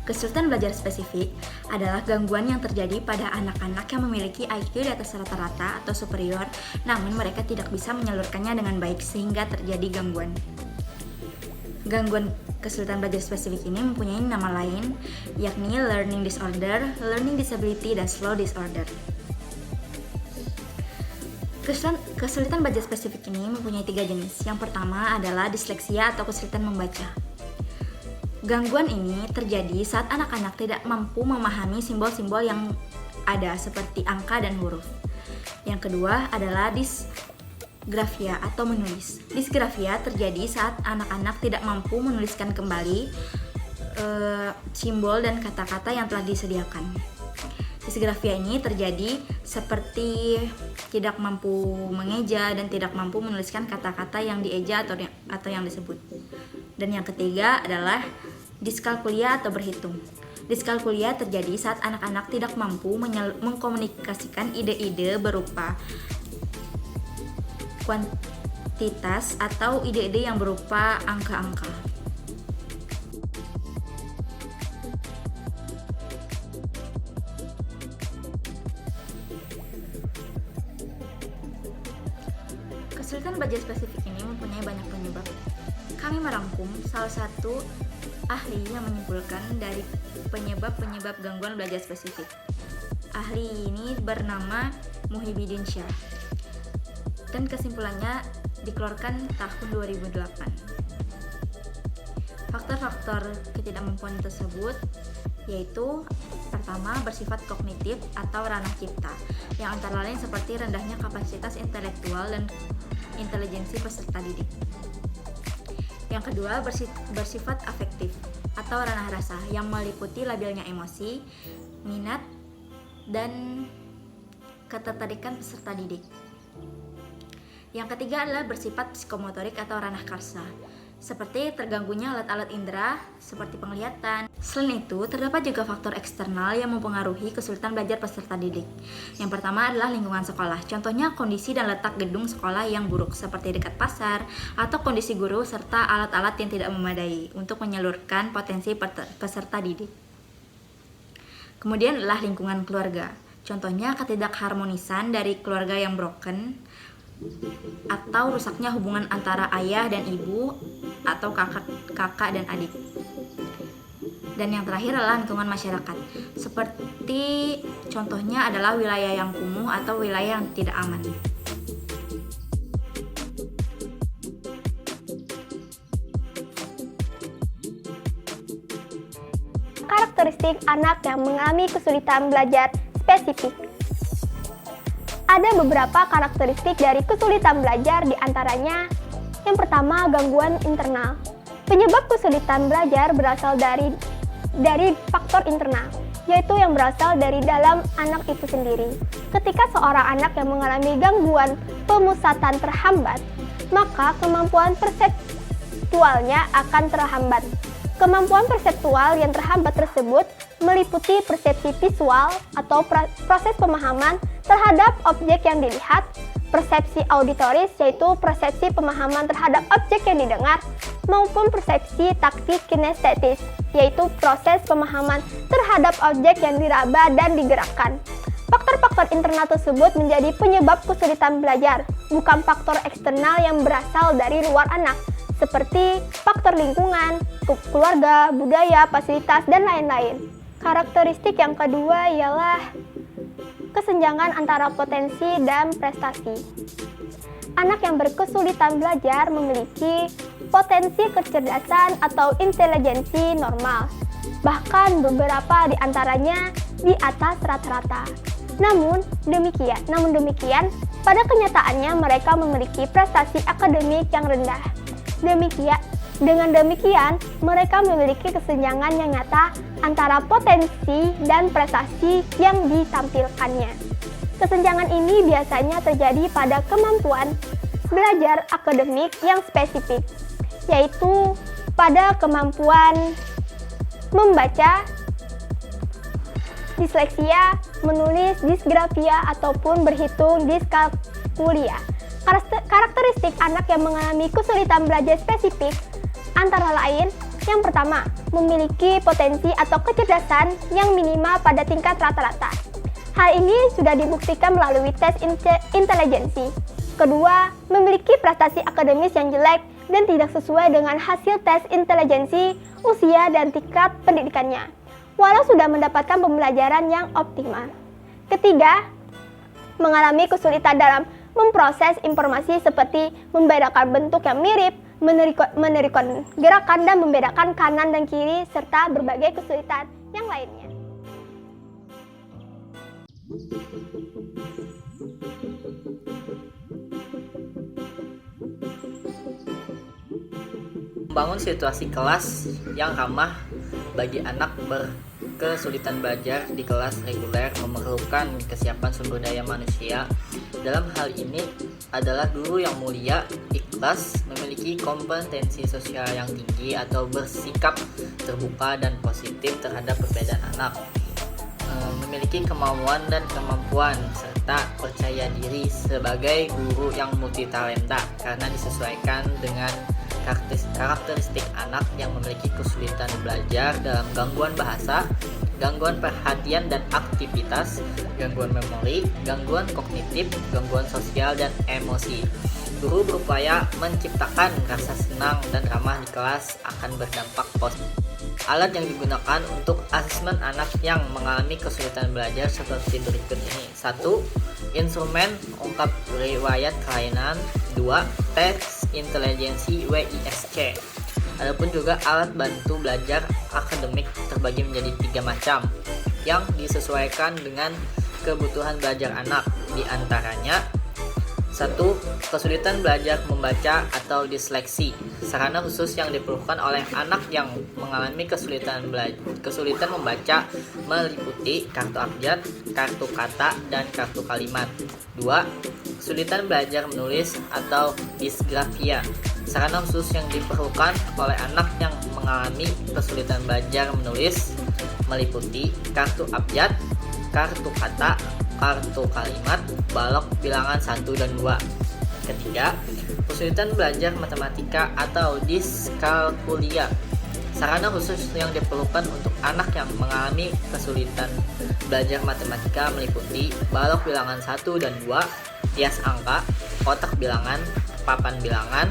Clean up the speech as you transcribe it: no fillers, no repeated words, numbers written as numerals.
Kesulitan belajar spesifik adalah gangguan yang terjadi pada anak-anak yang memiliki IQ di atas rata-rata atau superior, namun mereka tidak bisa menyalurkannya dengan baik sehingga terjadi gangguan. Gangguan kesulitan belajar spesifik ini mempunyai nama lain, yakni learning disorder, learning disability, dan slow disorder. Kesulitan belajar spesifik ini mempunyai 3 jenis. Yang pertama adalah disleksia atau kesulitan membaca. Gangguan ini terjadi saat anak-anak tidak mampu memahami simbol-simbol yang ada seperti angka dan huruf. Yang kedua adalah disgrafia atau menulis. Disgrafia terjadi saat anak-anak tidak mampu menuliskan kembali simbol dan kata-kata yang telah disediakan. Disgrafia ini terjadi seperti tidak mampu mengeja dan tidak mampu menuliskan kata-kata yang dieja atau yang disebut. Dan yang ketiga adalah diskalkulia atau berhitung. Diskalkulia terjadi saat anak-anak tidak mampu mengkomunikasikan ide-ide berupa kuantitas atau ide-ide yang berupa angka-angka. Kesulitan belajar spesifik ini mempunyai banyak penyebab. Kami merangkum salah satu ahli yang menyimpulkan dari penyebab-penyebab gangguan belajar spesifik. Ahli ini bernama Muhyiddin Syah dan kesimpulannya dikeluarkan tahun 2008. Faktor-faktor ketidakmampuan tersebut yaitu pertama, bersifat kognitif atau ranah cipta, yang antara lain seperti rendahnya kapasitas intelektual dan intelijensi peserta didik. Yang kedua, bersifat afektif atau ranah rasa, yang meliputi labilnya emosi, minat, dan ketertarikan peserta didik. Yang ketiga adalah bersifat psikomotorik atau ranah karsa, seperti terganggunya alat-alat indera seperti penglihatan. Selain itu, terdapat juga faktor eksternal yang mempengaruhi kesulitan belajar peserta didik. Yang pertama adalah lingkungan sekolah, contohnya kondisi dan letak gedung sekolah yang buruk seperti dekat pasar, atau kondisi guru serta alat-alat yang tidak memadai untuk menyalurkan potensi peserta didik. Kemudian adalah lingkungan keluarga, contohnya ketidakharmonisan dari keluarga yang broken, atau rusaknya hubungan antara ayah dan ibu atau kakak dan adik. Dan yang terakhir adalah lingkungan masyarakat, seperti contohnya adalah wilayah yang kumuh atau wilayah yang tidak aman. Karakteristik anak yang mengalami kesulitan belajar spesifik. Ada beberapa karakteristik dari kesulitan belajar, di antaranya yang pertama, gangguan internal. Penyebab kesulitan belajar berasal dari faktor internal, yaitu yang berasal dari dalam anak itu sendiri. Ketika seorang anak yang mengalami gangguan pemusatan terhambat, maka kemampuan perseptualnya akan terhambat. Kemampuan perseptual yang terhambat tersebut meliputi persepsi visual atau proses pemahaman terhadap objek yang dilihat, persepsi auditoris yaitu persepsi pemahaman terhadap objek yang didengar, maupun persepsi taktik kinestetis yaitu proses pemahaman terhadap objek yang diraba dan digerakkan. Faktor-faktor internal tersebut menjadi penyebab kesulitan belajar, bukan faktor eksternal yang berasal dari luar anak, seperti faktor lingkungan, keluarga, budaya, fasilitas, dan lain-lain. Karakteristik yang kedua ialah kesenjangan antara potensi dan prestasi. Anak yang berkesulitan belajar memiliki potensi kecerdasan atau intelijensi normal, bahkan beberapa di antaranya di atas rata-rata. Namun demikian, pada kenyataannya mereka memiliki prestasi akademik yang rendah. Dengan demikian, mereka memiliki kesenjangan yang nyata antara potensi dan prestasi yang ditampilkannya. Kesenjangan ini biasanya terjadi pada kemampuan belajar akademik yang spesifik, yaitu pada kemampuan membaca, disleksia, menulis, disgrafia, ataupun berhitung diskalkulia. Karakteristik anak yang mengalami kesulitan belajar spesifik antara lain, yang pertama, memiliki potensi atau kecerdasan yang minimal pada tingkat rata-rata. Hal ini sudah dibuktikan melalui tes intelijensi. Kedua, memiliki prestasi akademis yang jelek dan tidak sesuai dengan hasil tes intelijensi, usia, dan tingkat pendidikannya, walau sudah mendapatkan pembelajaran yang optimal. Ketiga, mengalami kesulitan dalam memproses informasi seperti membedakan bentuk yang mirip, menerikan gerakan dan membedakan kanan dan kiri, serta berbagai kesulitan yang lainnya. Membangun situasi kelas yang ramah bagi anak berkesulitan belajar di kelas reguler memerlukan kesiapan sumber daya manusia. Dalam hal ini adalah guru yang mulia, ikhlas, memiliki kompetensi sosial yang tinggi atau bersikap terbuka dan positif terhadap perbedaan anak, memiliki kemauan dan kemampuan, serta percaya diri sebagai guru yang multitalenta karena disesuaikan dengan karakteristik anak yang memiliki kesulitan belajar dalam gangguan bahasa, gangguan perhatian dan aktivitas, gangguan memori, gangguan kognitif, gangguan sosial dan emosi. Guru berupaya menciptakan rasa senang dan ramah di kelas akan berdampak positif. Alat yang digunakan untuk asesmen anak yang mengalami kesulitan belajar seperti berikut ini. 1. Instrumen ungkap riwayat kelainan. 2. Tes intelijensi WISC. Adapun juga alat bantu belajar akademik terbagi menjadi 3 macam yang disesuaikan dengan kebutuhan belajar anak. Di antaranya 1. Kesulitan belajar membaca atau disleksi. Sarana khusus yang diperlukan oleh anak yang mengalami kesulitan membaca meliputi kartu abjad, kartu kata, dan kartu kalimat. 2. Kesulitan belajar menulis atau disgrafia. Sarana khusus yang diperlukan oleh anak yang mengalami kesulitan belajar menulis meliputi kartu abjad, kartu kata, kartu kalimat, balok bilangan 1 dan 2. Ketiga, kesulitan belajar matematika atau diskalkulia. Sarana khusus yang diperlukan untuk anak yang mengalami kesulitan belajar matematika meliputi balok bilangan 1 dan 2, hias angka, kotak bilangan, papan bilangan,